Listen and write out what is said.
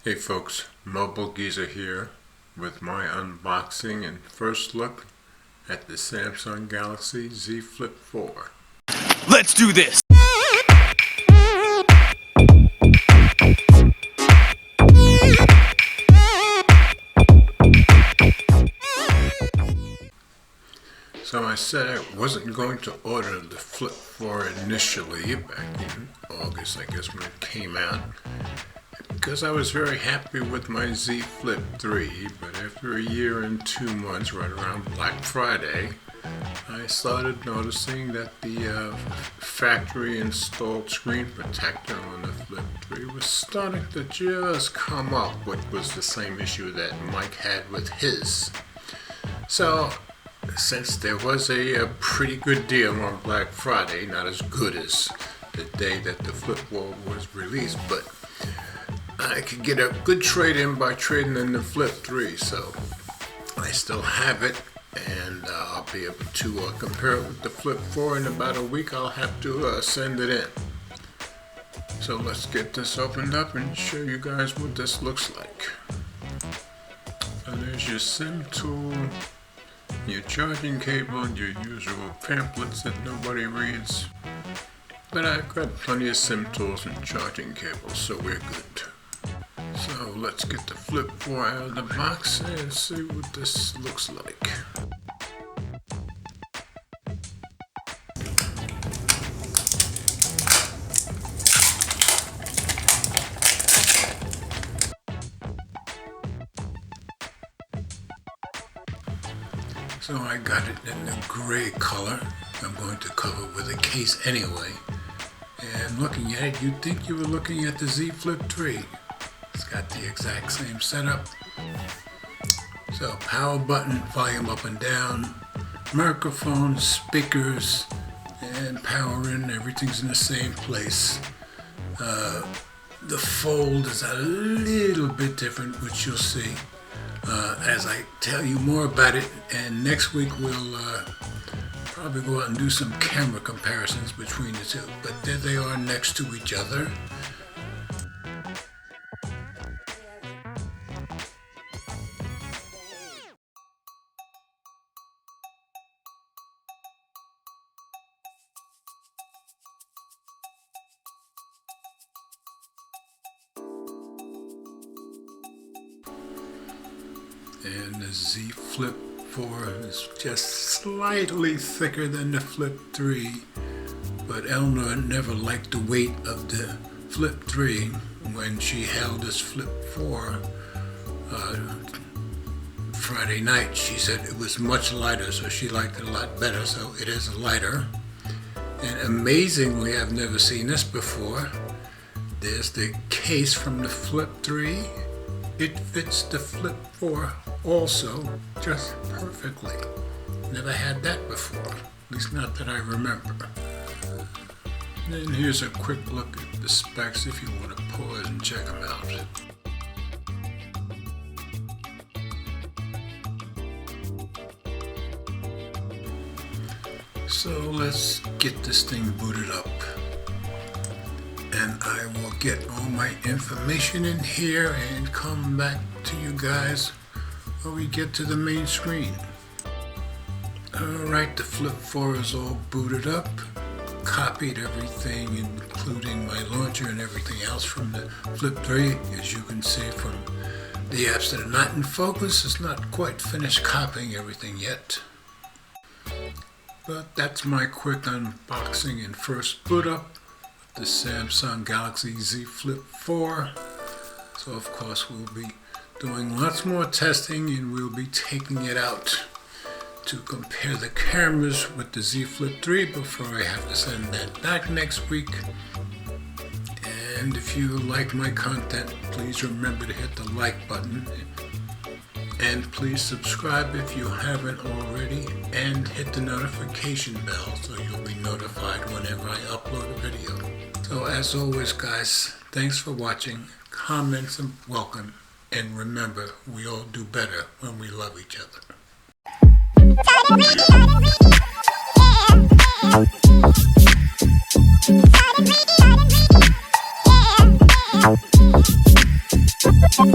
Hey folks, Mobile Geezer here with my unboxing and first look at the Samsung Galaxy Z Flip 4. Let's do this! So I said I wasn't going to order the Flip 4 initially back in August, I guess, when it came out, because I was very happy with my Z Flip 3, but after a year and 2 months, right around Black Friday, I started noticing that the factory installed screen protector on the Flip 3 was starting to just come up, which was the same issue that Mike had with his. So since there was a pretty good deal on Black Friday, not as good as the day that the Flip 4 was released, but I could get a good trade-in by trading in the Flip 3, so I still have it, and I'll be able to compare it with the Flip 4. In about a week I'll have to send it in. So let's get this opened up and show you guys what this looks like. So there's your SIM tool, your charging cable, and your usual pamphlets that nobody reads. But I've got plenty of SIM tools and charging cables, so we're good. So let's get the Flip 4 out of the box and see what this looks like. So I got it in the gray color. I'm going to cover with a case anyway. And looking at it, you'd think you were looking at the Z Flip 3. It's got the exact same setup. So power button, volume up and down, microphone, speakers, and power in. Everything's in the same place. The fold is a little bit different, which you'll see as I tell you more about it. And next week we'll probably go out and do some camera comparisons between the two. But there they are next to each other. And the Z Flip 4 is just slightly thicker than the Flip 3, but Eleanor never liked the weight of the Flip 3 when she held this Flip 4 Friday night. She said it was much lighter, so she liked it a lot better, so it is lighter. And amazingly, I've never seen this before. There's the case from the Flip 3. It fits the Flip 4 also just perfectly. Never had that before, at least not that I remember. And here's a quick look at the specs if you want to pause and check them out. So let's get this thing booted up. And I will get all my information in here and come back to you guys when we get to the main screen. Alright, the Flip 4 is all booted up. Copied everything, including my launcher and everything else from the Flip 3. As you can see from the apps that are not in focus, it's not quite finished copying everything yet. But that's my quick unboxing and first boot up. The Samsung Galaxy Z Flip 4. So of course we'll be doing lots more testing, and we'll be taking it out to compare the cameras with the Z Flip 3 before I have to send that back next week. And if you like my content, please remember to hit the like button, and please subscribe if you haven't already, and hit the notification bell so you'll be notified whenever I upload a video. So as always guys, thanks for watching, comments and welcome, and remember, we all do better when we love each other. Yeah.